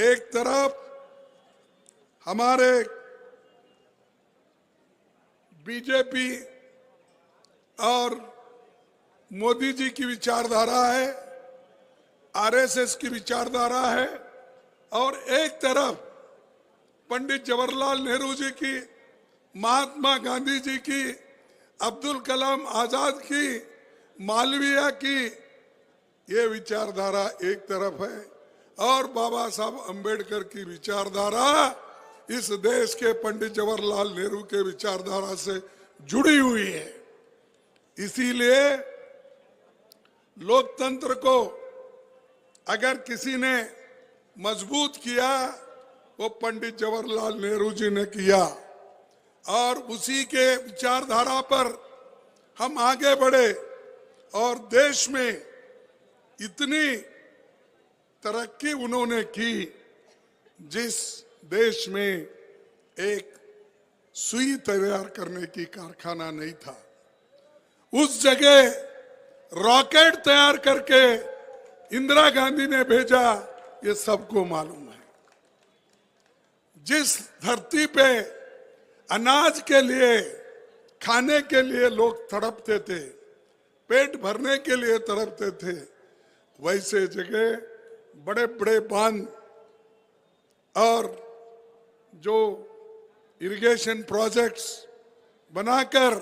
एक तरफ हमारे बीजेपी और मोदी जी की विचारधारा है, आरएसएस की विचारधारा है, और एक तरफ पंडित जवाहरलाल नेहरू जी की, महात्मा गांधी जी की, अब्दुल कलाम आजाद की, मालवीय की, ये विचारधारा एक तरफ है, और बाबा साहब अंबेडकर की विचारधारा इस देश के पंडित जवाहरलाल नेहरू के विचारधारा से जुड़ी हुई है। इसीलिए लोकतंत्र को अगर किसी ने मजबूत किया वो पंडित जवाहरलाल नेहरू जी ने किया, और उसी के विचारधारा पर हम आगे बढ़े और देश में इतनी तरक्की उन्होंने की जिस देश में एक सुई तैयार करने की कारखाना नहीं था, उस जगह रॉकेट तैयार करके इंदिरा गांधी ने भेजा, ये सबको मालूम है। जिस धरती पे अनाज के लिए, खाने के लिए लोग तड़पते थे, पेट भरने के लिए तड़पते थे, वैसे जगह बड़े बड़े बांध और जो इरिगेशन प्रोजेक्ट्स बनाकर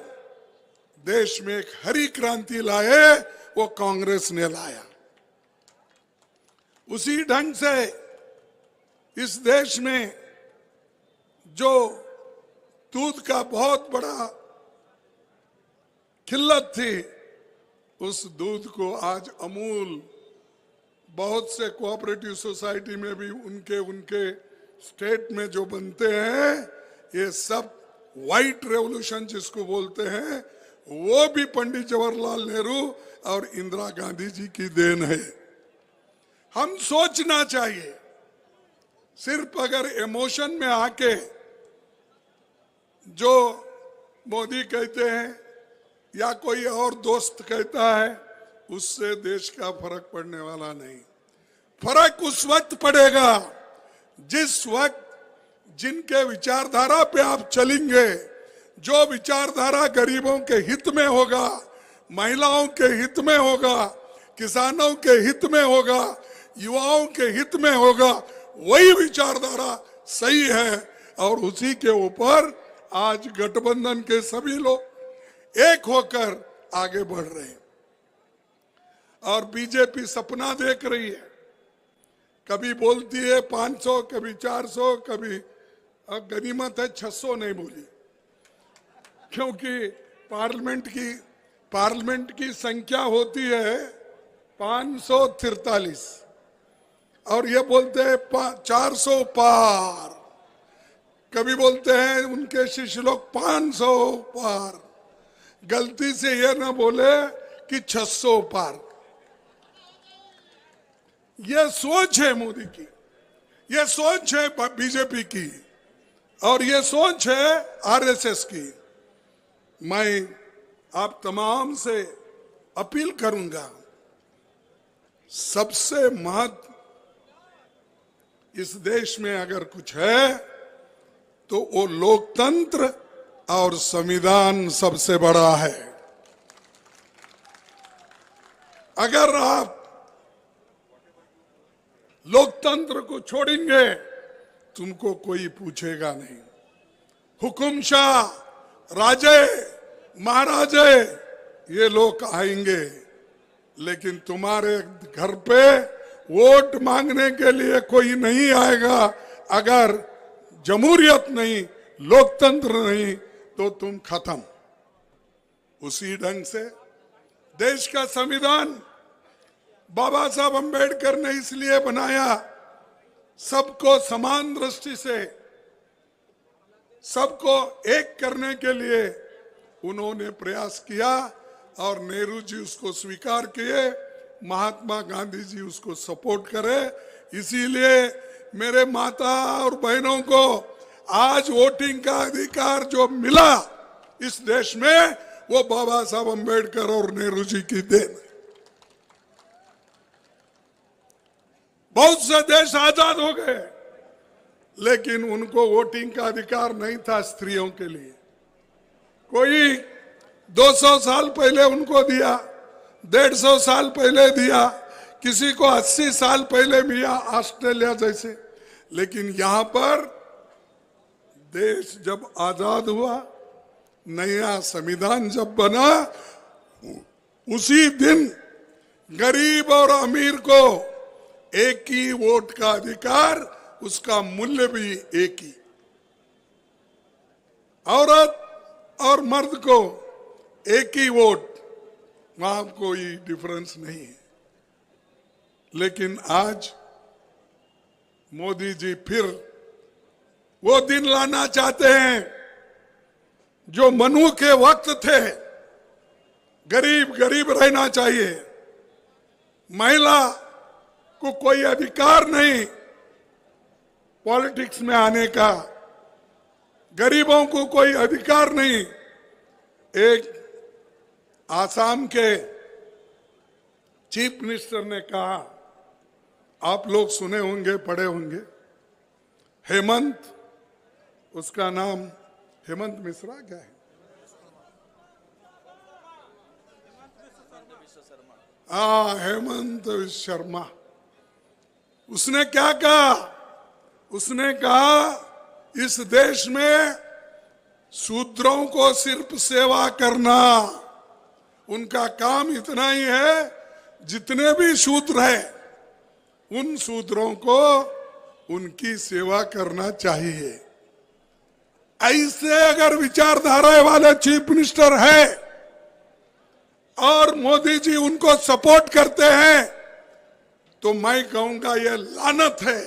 देश में एक हरी क्रांति लाए, वो कांग्रेस ने लाया। उसी ढंग से इस देश में जो दूध का बहुत बड़ा किल्लत थी, उस दूध को आज अमूल, बहुत से कोऑपरेटिव सोसाइटी में भी उनके स्टेट में जो बनते हैं, ये सब व्हाइट रेवोल्यूशन जिसको बोलते हैं, वो भी पंडित जवाहरलाल नेहरू और इंदिरा गांधी जी की देन है। हम सोचना चाहिए, सिर्फ अगर इमोशन में आके जो मोदी कहते हैं या कोई और दोस्त कहता है, उससे देश का फर्क पड़ने वाला नहीं। फर्क उस वक्त पड़ेगा जिस वक्त जिनके विचारधारा पे आप चलेंगे, जो विचारधारा गरीबों के हित में होगा, महिलाओं के हित में होगा, किसानों के हित में होगा, युवाओं के हित में होगा, वही विचारधारा सही है। और उसी के ऊपर आज गठबंधन के सभी लोग एक होकर आगे बढ़ रहे हैं। और बीजेपी सपना देख रही है, कभी बोलती है 500, कभी 400, कभी गनीमत है 600 नहीं बोली, क्योंकि पार्लियामेंट की संख्या होती है 543 और ये बोलते हैं 400 पार, कभी बोलते हैं उनके शिष्य लोग 500 पार। गलती से ये ना बोले कि 600 पार। ये सोच है मोदी की, ये सोच है बीजेपी की, और ये सोच है आरएसएस की। मैं आप तमाम से अपील करूंगा, सबसे महत्व इस देश में अगर कुछ है तो वो लोकतंत्र और संविधान सबसे बड़ा है। अगर आप लोकतंत्र को छोड़ेंगे, तुमको कोई पूछेगा नहीं। हुकुमशाह, राजे, महाराजे ये लोग आएंगे, लेकिन तुम्हारे घर पे वोट मांगने के लिए कोई नहीं आएगा। अगर जमहूरियत नहीं, लोकतंत्र नहीं, तो तुम खत्म। उसी ढंग से देश का संविधान बाबा साहब अंबेडकर ने इसलिए बनाया, सबको समान दृष्टि से, सबको एक करने के लिए उन्होंने प्रयास किया, और नेहरू जी उसको स्वीकार किए, महात्मा गांधी जी उसको सपोर्ट करे। इसीलिए मेरे माता और बहनों को आज वोटिंग का अधिकार जो मिला इस देश में, वो बाबा साहब अंबेडकर और नेहरू जी की देन है। बहुत से देश आजाद हो गए, लेकिन उनको वोटिंग का अधिकार नहीं था स्त्रियों के लिए। कोई 200 साल पहले उनको दिया, 150 साल पहले दिया, किसी को 80 साल पहले दिया, ऑस्ट्रेलिया जैसे। लेकिन यहां पर देश जब आजाद हुआ, नया संविधान जब बना, उसी दिन गरीब और अमीर को एक ही वोट का अधिकार, उसका मूल्य भी एक ही। औरत और मर्द को एक ही वोट, वहां कोई डिफरेंस नहीं है। लेकिन आज मोदी जी फिर वो दिन लाना चाहते हैं जो मनु के वक्त थे। गरीब गरीब रहना चाहिए, महिला को कोई अधिकार नहीं पॉलिटिक्स में आने का, गरीबों को कोई अधिकार नहीं। एक आसाम के चीफ मिनिस्टर ने कहा, आप लोग सुने होंगे, पढ़े होंगे, हेमंत, उसका नाम हेमंत मिश्रा क्या है? हेमंत शर्मा। उसने क्या कहा? उसने कहा इस देश में शूद्रों को सिर्फ सेवा करना, उनका काम इतना ही है, जितने भी शूद्र हैं उन शूद्रों को उनकी सेवा करना चाहिए। ऐसे अगर विचारधारा वाले चीफ मिनिस्टर है और मोदी जी उनको सपोर्ट करते हैं, तो मैं कहूंगा ये लानत है,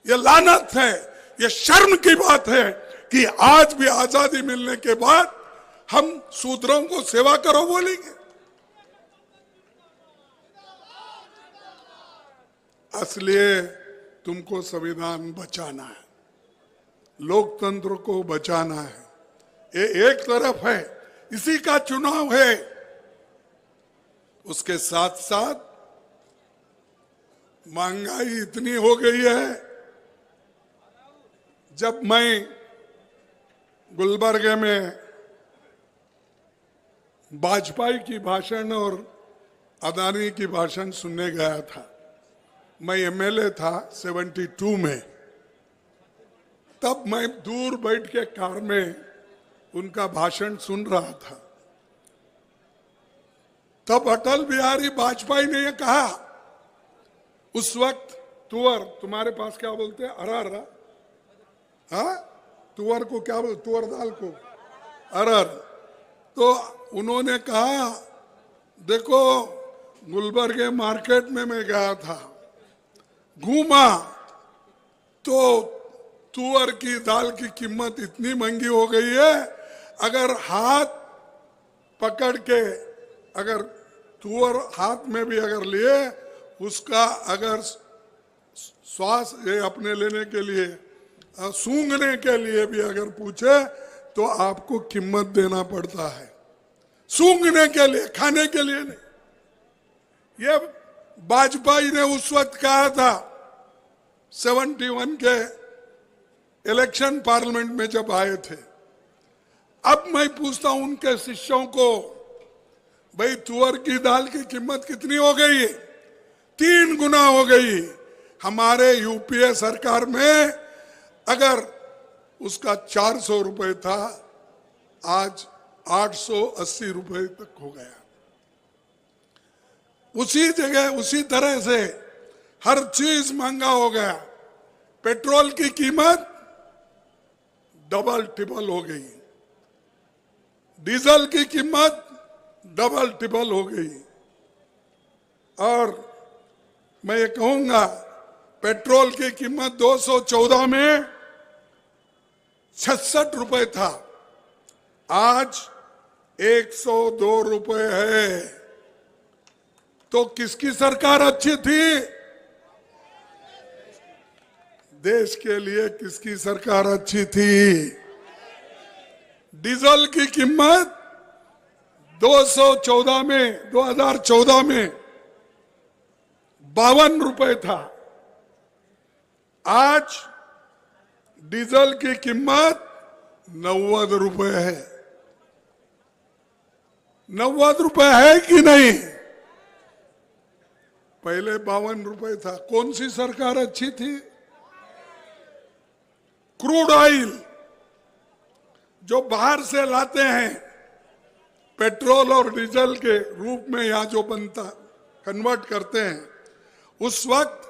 ये लानत है, ये शर्म की बात है कि आज भी आजादी मिलने के बाद हम शूद्रों को सेवा करो बोलेंगे। इसलिए तुमको संविधान बचाना है, लोकतंत्र को बचाना है। ये एक तरफ है, इसी का चुनाव है। उसके साथ साथ महंगाई इतनी हो गई है। जब मैं गुलबर्गे में वाजपेयी की भाषण और अदानी की भाषण सुनने गया था, मैं एमएलए था 72 में, तब मैं दूर बैठ के कार में उनका भाषण सुन रहा था। तब अटल बिहारी वाजपेयी ने यह कहा, उस वक्त तुअर, तुम्हारे पास क्या बोलते हैं, अरहर, हाँ, तुअर को क्या बोलते, तुअर दाल को अरहर। तो उन्होंने कहा, देखो गुलबर्गे मार्केट में मैं गया था, घूमा, तो तुअर की दाल की कीमत इतनी महंगी हो गई है, अगर हाथ पकड़ के, अगर तुअर हाथ में भी अगर लिए, उसका अगर श्वास ये अपने लेने के लिए, सूंघने के लिए भी अगर पूछे तो आपको कीमत देना पड़ता है। सूंघने के लिए, खाने के लिए नहीं। ये वाजपेयी ने उस वक्त कहा था 71 के इलेक्शन पार्लियामेंट में जब आए थे। अब मैं पूछता हूं उनके शिष्यों को, भाई तुअर की दाल की कीमत कितनी हो गई? 3 गुना हो गई। हमारे यूपीए सरकार में अगर उसका 400 रुपए था, आज 880 रुपए तक हो गया। उसी जगह उसी तरह से हर चीज महंगा हो गया। पेट्रोल की कीमत डबल ट्रिपल हो गई, डीजल की कीमत डबल ट्रिपल हो गई। और मैं ये कहूंगा, पेट्रोल की कीमत 214 में 66 रुपए था, आज 102 रुपए है। तो किसकी सरकार अच्छी थी? देश के लिए किसकी सरकार अच्छी थी? डीजल की कीमत 2014 में 52 रुपए था, आज डीजल की कीमत 90 रुपए है। 90 रुपए है कि नहीं? पहले 52 रुपए था। कौन सी सरकार अच्छी थी? क्रूड ऑयल जो बाहर से लाते हैं, पेट्रोल और डीजल के रूप में यहां जो बनता, कन्वर्ट करते हैं, उस वक्त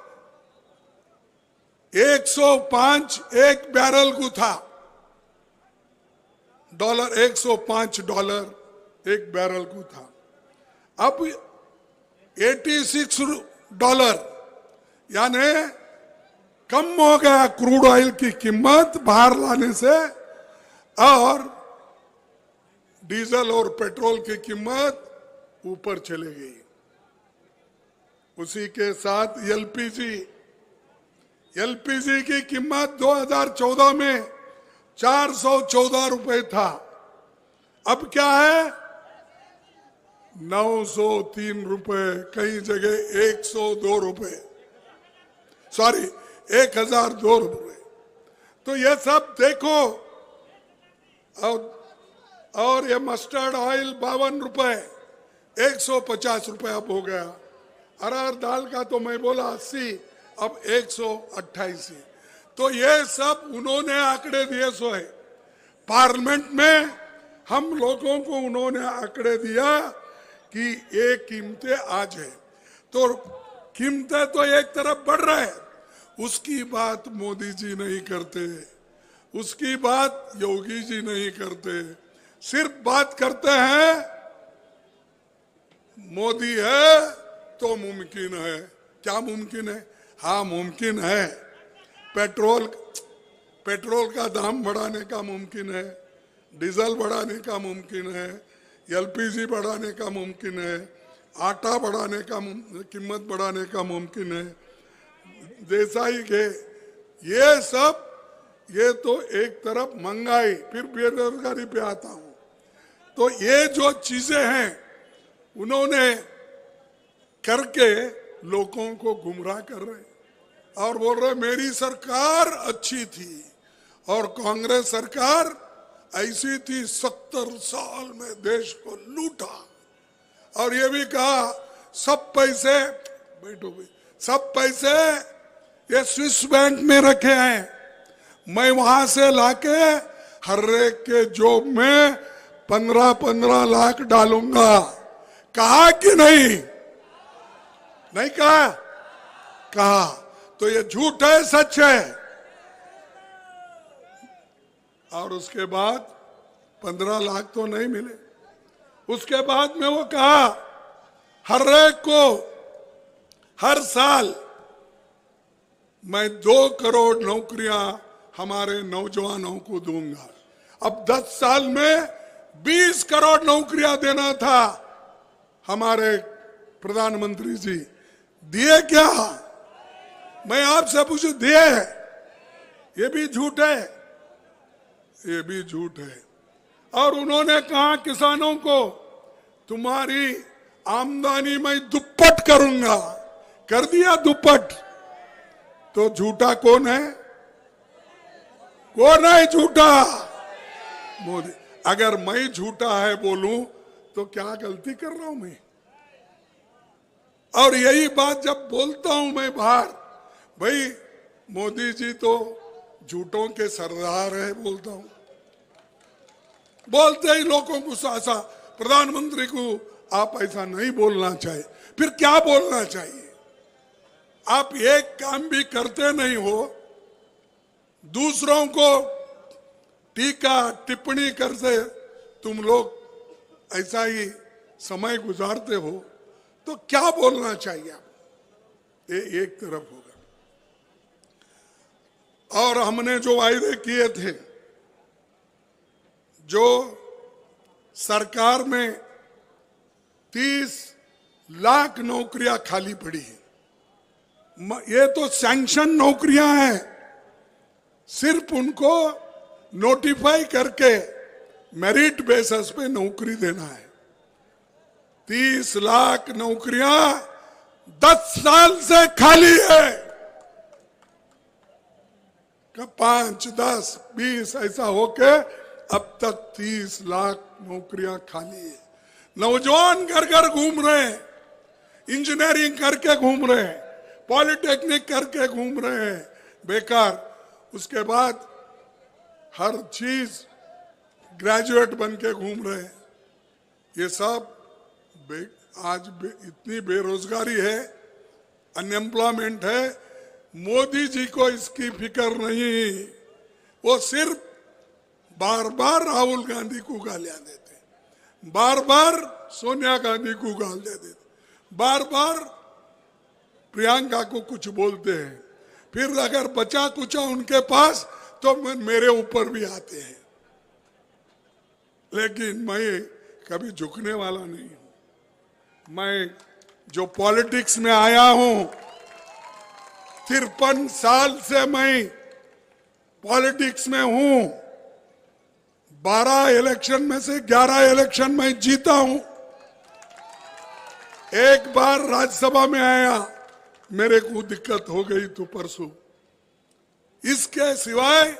105 एक बैरल को था। $105 एक बैरल को था। अब $86, यानी कम हो गया क्रूड ऑयल की कीमत बाहर लाने से, और डीजल और पेट्रोल की कीमत ऊपर चली गई। उसी के साथ एलपीजी की कीमत 2014 में 414 रुपए था। अब क्या है? 903 रुपए, कई जगह 102 रुपए, सॉरी 1002 रुपए। तो ये सब देखो। और ये मस्टर्ड ऑयल 52 रुपए, 150 रुपए अब हो गया। अरहर दाल का तो मैं बोला 80, अब 128। तो ये सब उन्होंने आंकड़े दिए सो है। पार्लियामेंट में हम लोगों को उन्होंने आंकड़े दिया कि ये कीमतें आज है। तो कीमतें तो एक तरफ बढ़ रहा है, उसकी बात मोदी जी नहीं करते, उसकी बात योगी जी नहीं करते। सिर्फ बात करते हैं मोदी है तो मुमकिन है। क्या मुमकिन है? हाँ मुमकिन है। पेट्रोल का दाम बढ़ाने का मुमकिन है, डीजल बढ़ाने का मुमकिन है, एलपीजी बढ़ाने का मुमकिन है, आटा बढ़ाने का कीमत बढ़ाने का मुमकिन है, देसाई के ये सब। ये तो एक तरफ महंगाई, फिर बेरोजगारी पे आता हूं। तो ये जो चीजें हैं उन्होंने करके लोगों को गुमराह कर रहे हैं और बोल रहे मेरी सरकार अच्छी थी और कांग्रेस सरकार ऐसी थी 70 साल में देश को लूटा। और ये भी कहा सब पैसे, बैठो भाई, सब पैसे ये स्विस बैंक में रखे हैं, मैं वहां से लाके हर एक के जोब में 15-15 लाख डालूंगा। कहा कि नहीं? नहीं कहा? कहा। तो ये झूठ है सच है? और उसके बाद 15 लाख तो नहीं मिले। उसके बाद में वो कहा हर एक को हर साल मैं 2 करोड़ नौकरियां हमारे नौजवानों को दूंगा। अब 10 साल में 20 करोड़ नौकरियां देना था हमारे प्रधानमंत्री जी। दिए क्या? मैं आपसे पूछूं, दिए? ये भी झूठ है, ये भी झूठ है। और उन्होंने कहा किसानों को तुम्हारी आमदनी मैं दुप्पट करूंगा। कर दिया दुप्पट। तो झूठा कौन है? कौन है झूठा? मोदी। अगर मैं झूठा है बोलूं तो क्या गलती कर रहा हूं मैं? और यही बात जब बोलता हूं मैं बाहर, भाई मोदी जी तो झूठों के सरदार है बोलता हूं। बोलते ही लोगों को ऐसा, प्रधानमंत्री को आप ऐसा नहीं बोलना चाहिए। फिर क्या बोलना चाहिए? आप एक काम भी करते नहीं हो, दूसरों को टीका टिप्पणी करते तुम लोग ऐसा ही समय गुजारते हो, तो क्या बोलना चाहिए? आप ये एक तरफ होगा। और हमने जो वायदे किए थे, जो सरकार में 30 लाख नौकरियां खाली पड़ी है, ये तो सैंक्शन नौकरियां हैं, सिर्फ उनको नोटिफाई करके मेरिट बेसिस पे नौकरी देना है। 30 लाख नौकरियां 10 साल से खाली है। 5, 10, 20 ऐसा होके अब तक 30 लाख नौकरियां खाली है। नौजवान घर घर घूम रहे हैं, इंजीनियरिंग करके घूम रहे हैं, पॉलिटेक्निक करके घूम रहे हैं, बेकार। उसके बाद हर चीज ग्रेजुएट बन के घूम रहे हैं। ये सब इतनी बेरोजगारी है, अनएम्प्लॉयमेंट है। मोदी जी को इसकी फिक्र नहीं, वो सिर्फ बार बार राहुल गांधी को गालियां देते, बार बार सोनिया गांधी को गाल देते, बार बार प्रियंका को कुछ बोलते हैं, फिर अगर बचा कुचा उनके पास तो मेरे ऊपर भी आते हैं। लेकिन मैं कभी झुकने वाला नहीं हूं। मैं जो पॉलिटिक्स में आया हूं, 53 साल से मैं पॉलिटिक्स में हूं। 12 इलेक्शन में से 11 इलेक्शन में जीता हूं। एक बार राज्यसभा में आया, मेरे को दिक्कत हो गई तो परसों। इसके सिवाय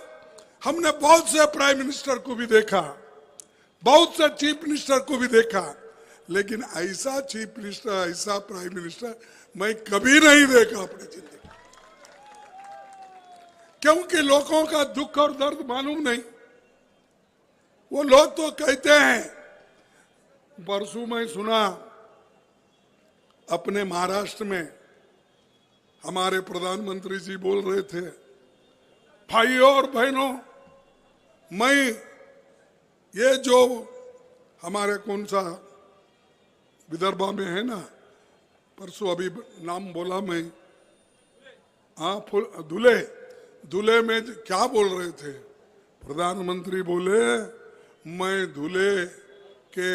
हमने बहुत से प्राइम मिनिस्टर को भी देखा, बहुत से चीफ मिनिस्टर को भी देखा, लेकिन ऐसा चीफ मिनिस्टर, ऐसा प्राइम मिनिस्टर मैं कभी नहीं देखा अपनी जिंदगी। क्योंकि लोगों का दुख और दर्द मालूम नहीं। वो लोग तो कहते हैं, परसों मैं सुना अपने महाराष्ट्र में हमारे प्रधानमंत्री जी बोल रहे थे, भाइयों और बहनों, मैं ये जो हमारे कौन सा विदर्भा में है ना, परसों अभी नाम बोला मैं, हाँ धुले में क्या बोल रहे थे प्रधानमंत्री? बोले मैं धुले के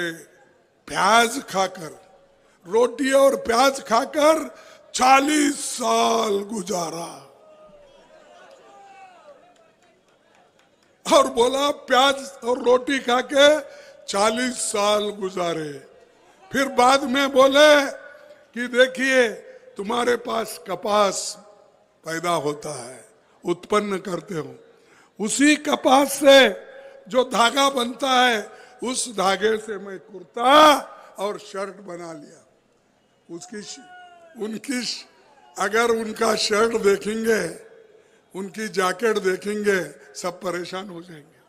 प्याज खाकर, रोटी और प्याज खाकर 40 साल गुजारा। और बोला प्याज और रोटी खा के 40 साल गुजारे। फिर बाद में बोले कि देखिए तुम्हारे पास कपास पैदा होता है, उत्पन्न करते हो, उसी कपास से जो धागा बनता है, उस धागे से मैं कुर्ता और शर्ट बना लिया। अगर उनका शर्ट देखेंगे, उनकी जैकेट देखेंगे, सब परेशान हो जाएंगे।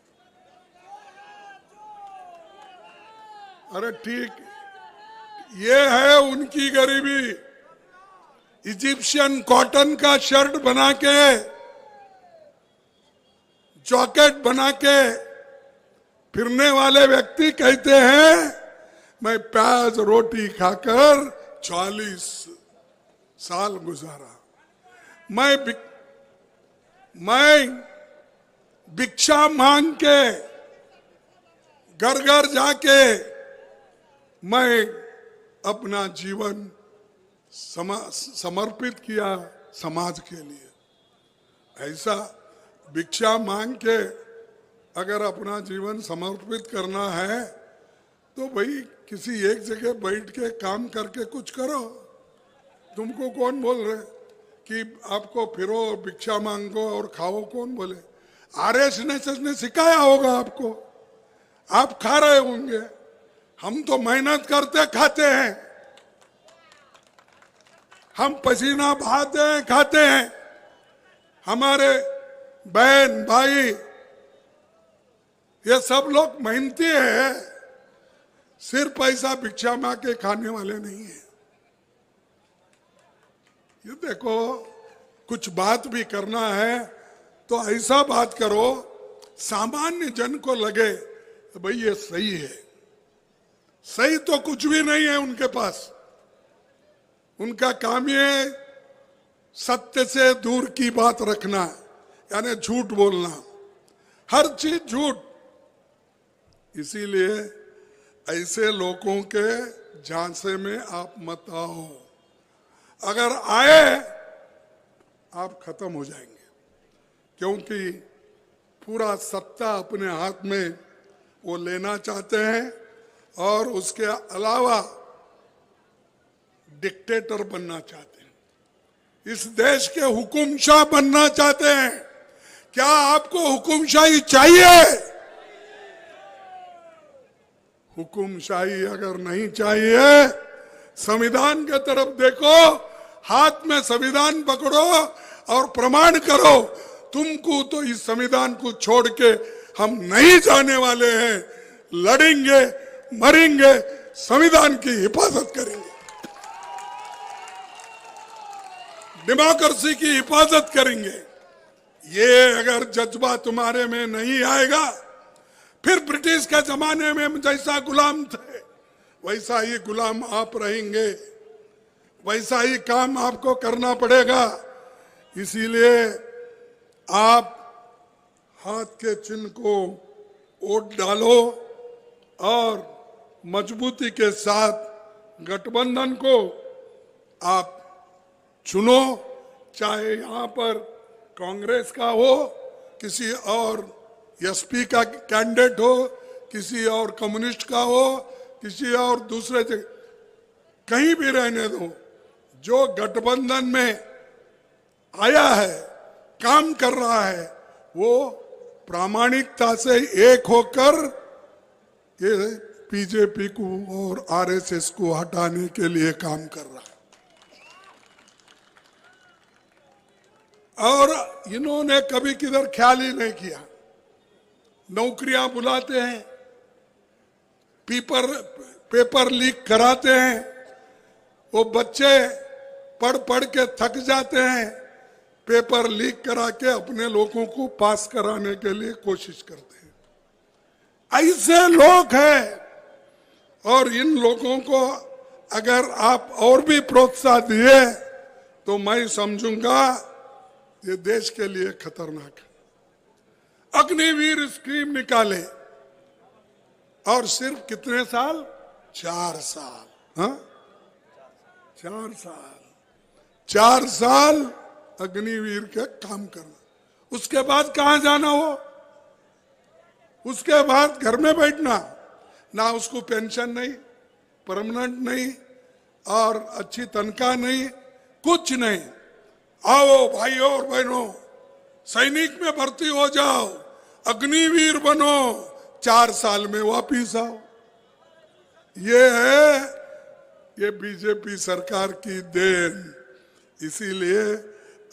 अरे ठीक, ये है उनकी गरीबी। इजिप्शियन कॉटन का शर्ट बना के, जैकेट बना के फिरने वाले व्यक्ति कहते हैं मैं प्याज रोटी खाकर 40 साल गुजारा। मैं भिक्षा मांग के, घर घर जाके मैं अपना जीवन समर्पित किया समाज के लिए। ऐसा भिक्षा मांग के अगर अपना जीवन समर्पित करना है तो भाई किसी एक जगह बैठ के काम करके कुछ करो। तुमको कौन बोल रहे कि आपको फिरो भिक्षा मांगो और खाओ? कौन बोले? आरएसएस ने सिखाया होगा आपको, आप खा रहे होंगे। हम तो मेहनत करते खाते हैं, हम पसीना बहाते हैं, खाते हैं। हमारे बहन भाई ये सब लोग मेहनती है, सिर्फ पैसा भिक्षा मांग के खाने वाले नहीं है। ये देखो, कुछ बात भी करना है तो ऐसा बात करो सामान्य जन को लगे भाई ये सही है। सही तो कुछ भी नहीं है उनके पास। उनका काम ये सत्य से दूर की बात रखना, यानी झूठ बोलना, हर चीज झूठ। इसीलिए ऐसे लोगों के झांसे में आप मत आओ। अगर आए आप खत्म हो जाएंगे, क्योंकि पूरा सत्ता अपने हाथ में वो लेना चाहते हैं और उसके अलावा डिक्टेटर बनना चाहते हैं। इस देश के हुकुमशाह बनना चाहते हैं क्या आपको हुकुमशाही चाहिए? हुकुमशाही अगर नहीं चाहिए, संविधान के तरफ देखो, हाथ में संविधान पकड़ो और प्रमाण करो तुमको तो इस संविधान को छोड़ के हम नहीं जाने वाले हैं। लड़ेंगे, मरेंगे, संविधान की हिफाजत करेंगे, डेमोक्रेसी की हिफाजत करेंगे। ये अगर जज्बा तुम्हारे में नहीं आएगा, फिर ब्रिटिश के जमाने में जैसा गुलाम थे वैसा ही गुलाम आप रहेंगे, वैसा ही काम आपको करना पड़ेगा। इसीलिए आप हाथ के चिन्ह को वोट डालो और मजबूती के साथ गठबंधन को आप चुनो, चाहे यहाँ पर कांग्रेस का हो, किसी और एसपी का कैंडिडेट हो, किसी और कम्युनिस्ट का हो, किसी और दूसरे कहीं भी रहने दो। जो गठबंधन में आया है, काम कर रहा है, वो प्रामाणिकता से एक होकर ये बीजेपी को और आरएसएस को हटाने के लिए काम कर रहा है। और इन्होंने कभी किधर ख्याल ही नहीं किया। नौकरियां बुलाते हैं, पेपर लीक कराते हैं, वो बच्चे पढ़ पढ़ के थक जाते हैं, पेपर लीक करा के अपने लोगों को पास कराने के लिए कोशिश करते हैं। ऐसे लोग हैं, और इन लोगों को अगर आप और भी प्रोत्साहन दिए तो मैं समझूंगा ये देश के लिए खतरनाक है। अग्निवीर स्कीम निकाले और सिर्फ कितने साल? 4 साल। हाँ, 4 साल, 4 साल अग्निवीर के काम करना। उसके बाद कहां जाना हो? उसके बाद घर में बैठना, ना उसको पेंशन नहीं, परमानेंट नहीं, और अच्छी तनख्वाह नहीं, कुछ नहीं। आओ भाइयों और बहनों, सैनिक में भर्ती हो जाओ, अग्निवीर बनो, 4 साल में वापिस आओ। ये है ये बीजेपी सरकार की देन। इसीलिए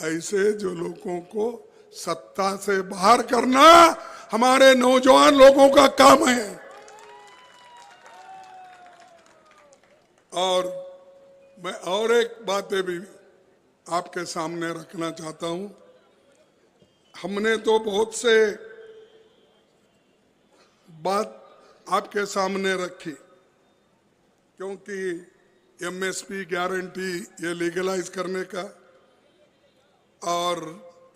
ऐसे जो लोगों को सत्ता से बाहर करना हमारे नौजवान लोगों का काम है। और मैं और एक बातें भी आपके सामने रखना चाहता हूं। हमने तो बहुत से बात आपके सामने रखी, क्योंकि एमएसपी गारंटी ये लीगलाइज करने का, और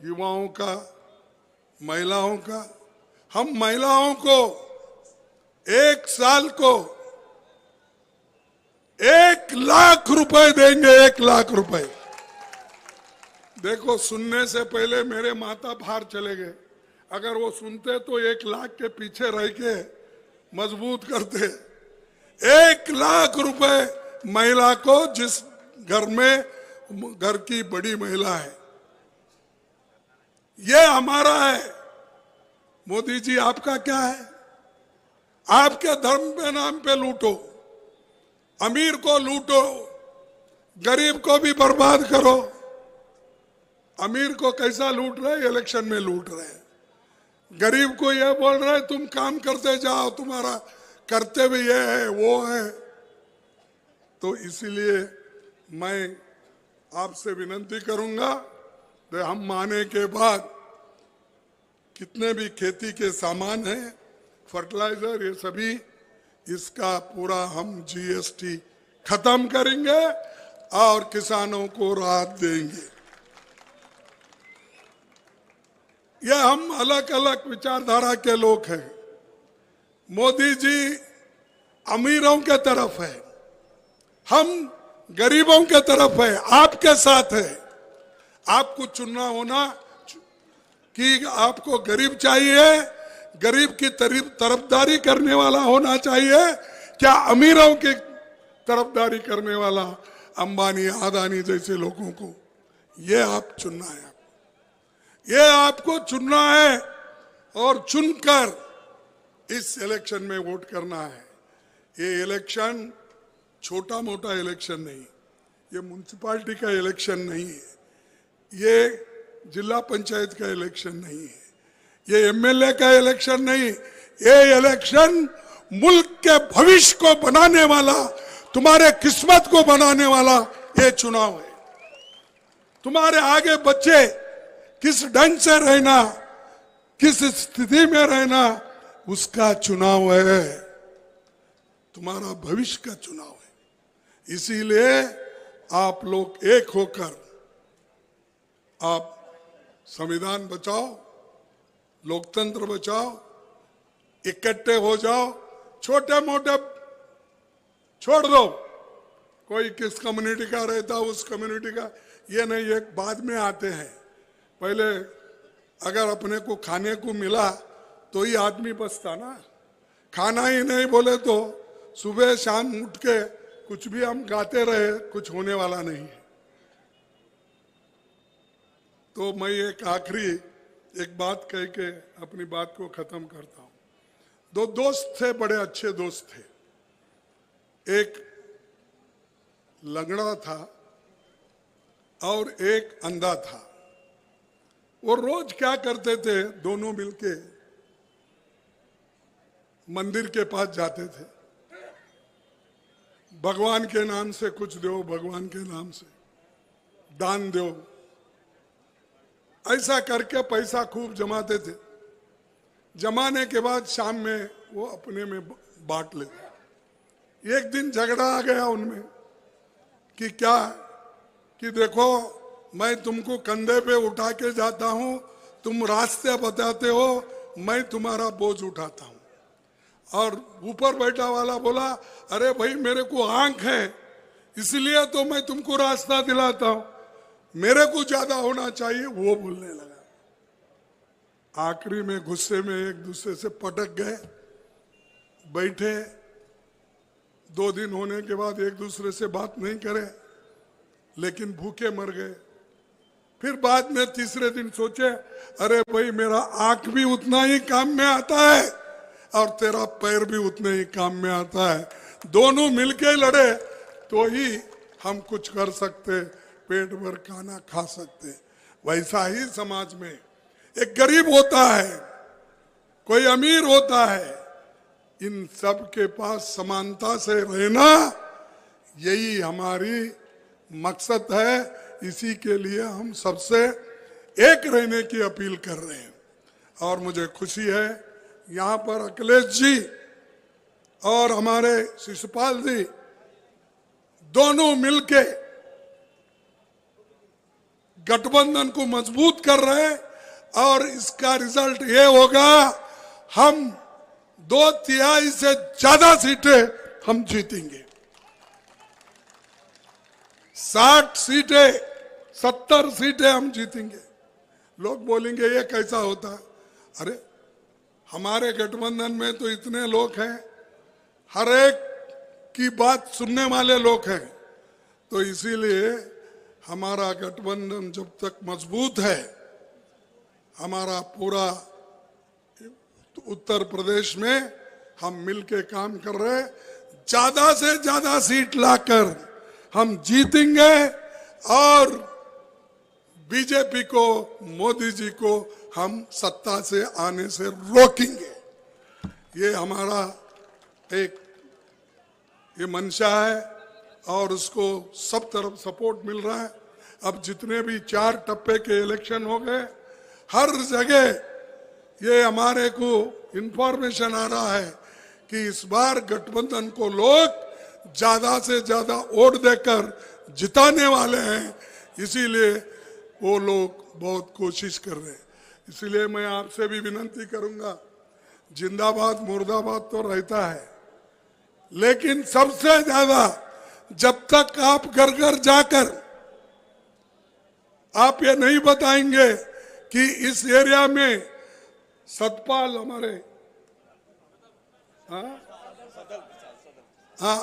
युवाओं का, महिलाओं का, हम महिलाओं को 1 साल को 1 लाख रुपए देंगे। 1 लाख रुपए। देखो, सुनने से पहले मेरे माता बाहर चले गए। अगर वो सुनते तो 1 लाख के पीछे रह के मजबूत करते। 1 लाख रुपए महिला को, जिस घर में घर की बड़ी महिला है। ये हमारा है। मोदी जी, आपका क्या है? आपके धर्म के नाम पे लूटो, अमीर को लूटो, गरीब को भी बर्बाद करो। अमीर को कैसा लूट रहे? इलेक्शन में लूट रहे। गरीब को यह बोल रहे तुम काम करते जाओ, तुम्हारा कर्तव्य ये है वो है। तो इसलिए मैं आपसे विनती करूंगा कि हम माने के बाद कितने भी खेती के सामान हैं, फर्टिलाइजर, ये सभी, इसका पूरा हम जीएसटी खत्म करेंगे और किसानों को राहत देंगे। ये हम अलग अलग विचारधारा के लोग हैं। मोदी जी अमीरों के तरफ है, हम गरीबों के तरफ है, आपके साथ है। आपको चुनना होना कि आपको गरीब चाहिए, गरीब की तरफदारी करने वाला होना चाहिए, क्या अमीरों की तरफदारी करने वाला अंबानी, अदानी जैसे लोगों को? ये आप चुनना है। ये आपको चुनना है और चुनकर इस इलेक्शन में वोट करना है। ये इलेक्शन छोटा मोटा इलेक्शन नहीं, ये म्युनिसिपैलिटी का इलेक्शन नहीं है, ये जिला पंचायत का इलेक्शन नहीं है, ये एमएलए का इलेक्शन नहीं, ये इलेक्शन मुल्क के भविष्य को बनाने वाला, तुम्हारे किस्मत को बनाने वाला ये चुनाव है। तुम्हारे आगे बच्चे किस ढंग से रहना, किस स्थिति में रहना, उसका चुनाव है, तुम्हारा भविष्य का चुनाव है। इसीलिए आप लोग एक होकर आप संविधान बचाओ, लोकतंत्र बचाओ, इकट्ठे हो जाओ, छोटे मोटे छोड़ दो, कोई किस कम्युनिटी का रहता उस कम्युनिटी का, ये नहीं, एक बाद में आते हैं। पहले अगर अपने को खाने को मिला तो ही आदमी बचता ना, खाना ही नहीं बोले तो सुबह शाम उठ के कुछ भी हम गाते रहे, कुछ होने वाला नहीं है। तो मैं एक आखिरी एक बात कह के अपनी बात को खत्म करता हूं। दो दोस्त थे, बड़े अच्छे दोस्त थे। एक लंगड़ा था और एक अंधा था। वो रोज क्या करते थे, दोनों मिलके मंदिर के पास जाते थे, भगवान के नाम से कुछ दो, भगवान के नाम से दान दो, ऐसा करके पैसा खूब जमाते थे। जमाने के बाद शाम में वो अपने में बांट लेते। एक दिन झगड़ा आ गया उनमें कि क्या, कि देखो मैं तुमको कंधे पे उठा के जाता हूं, तुम रास्ते बताते हो, मैं तुम्हारा बोझ उठाता हूं। और ऊपर बैठा वाला बोला, अरे भाई मेरे को आंख है इसलिए तो मैं तुमको रास्ता दिलाता हूं, मेरे को ज्यादा होना चाहिए, वो बोलने लगा। आखिरी में गुस्से में एक दूसरे से पटक गए, बैठे। 2 दिन होने के बाद एक दूसरे से बात नहीं करे, लेकिन भूखे मर गए। फिर बाद में तीसरे दिन सोचे, अरे भाई मेरा आंख भी उतना ही काम में आता है और तेरा पैर भी उतने ही काम में आता है, दोनों मिलके लड़े तो ही हम कुछ कर सकते, पेट भर खाना खा सकते। वैसा ही समाज में एक गरीब होता है, कोई अमीर होता है, इन सब के पास समानता से रहना, यही हमारी मकसद है। इसी के लिए हम सबसे एक रहने की अपील कर रहे हैं। और मुझे खुशी है यहाँ पर अखिलेश जी और हमारे शिशुपाल जी दोनों मिलके गठबंधन को मजबूत कर रहे हैं और इसका रिजल्ट ये होगा, हम 2/3 से ज्यादा सीटें हम जीतेंगे। 60 सीटें 70 सीटें हम जीतेंगे। लोग बोलेंगे ये कैसा होता, अरे हमारे गठबंधन में तो इतने लोग हैं, हर एक की बात सुनने वाले लोग हैं। तो इसीलिए हमारा गठबंधन जब तक मजबूत है, हमारा पूरा उत्तर प्रदेश में हम मिलके काम कर रहे हैं, ज्यादा से ज्यादा सीट लाकर हम जीतेंगे और बीजेपी को, मोदी जी को हम सत्ता से आने से रोकेंगे। ये हमारा एक ये मंशा है और उसको सब तरफ सपोर्ट मिल रहा है। अब जितने भी 4 टप्पे के इलेक्शन हो गए, हर जगह ये हमारे को इंफॉर्मेशन आ रहा है कि इस बार गठबंधन को लोग ज्यादा से ज्यादा वोट देकर जिताने वाले हैं। इसीलिए वो लोग बहुत कोशिश कर रहे हैं। इसलिए मैं आपसे भी विनती करूंगा, जिंदाबाद मुर्दाबाद तो रहता है, लेकिन सबसे ज्यादा जब तक आप घर घर जाकर आप ये नहीं बताएंगे कि इस एरिया में सतपाल हमारे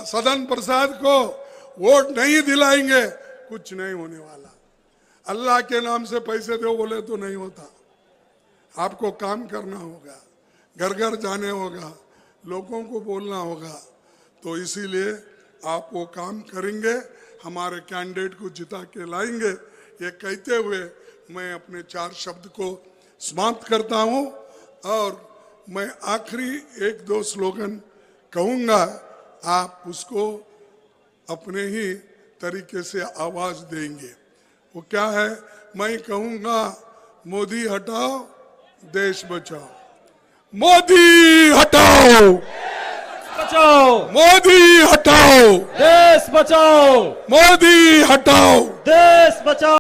सदन प्रसाद को वोट नहीं दिलाएंगे, कुछ नहीं होने वाला। अल्लाह के नाम से पैसे दो बोले तो नहीं होता। आपको काम करना होगा, घर घर जाने होगा, लोगों को बोलना होगा। तो इसीलिए आप वो काम करेंगे, हमारे कैंडिडेट को जिता के लाएंगे। ये कहते हुए मैं अपने 4 शब्द को समाप्त करता हूं और मैं आखिरी 1-2 स्लोगन कहूंगा, आप उसको अपने ही तरीके से आवाज देंगे। वो क्या है? मैं कहूंगा, मोदी हटाओ देश बचाओ, मोदी हटाओ, बचाओ मोदी हटाओ, देश बचाओ, मोदी हटाओ, देश बचाओ।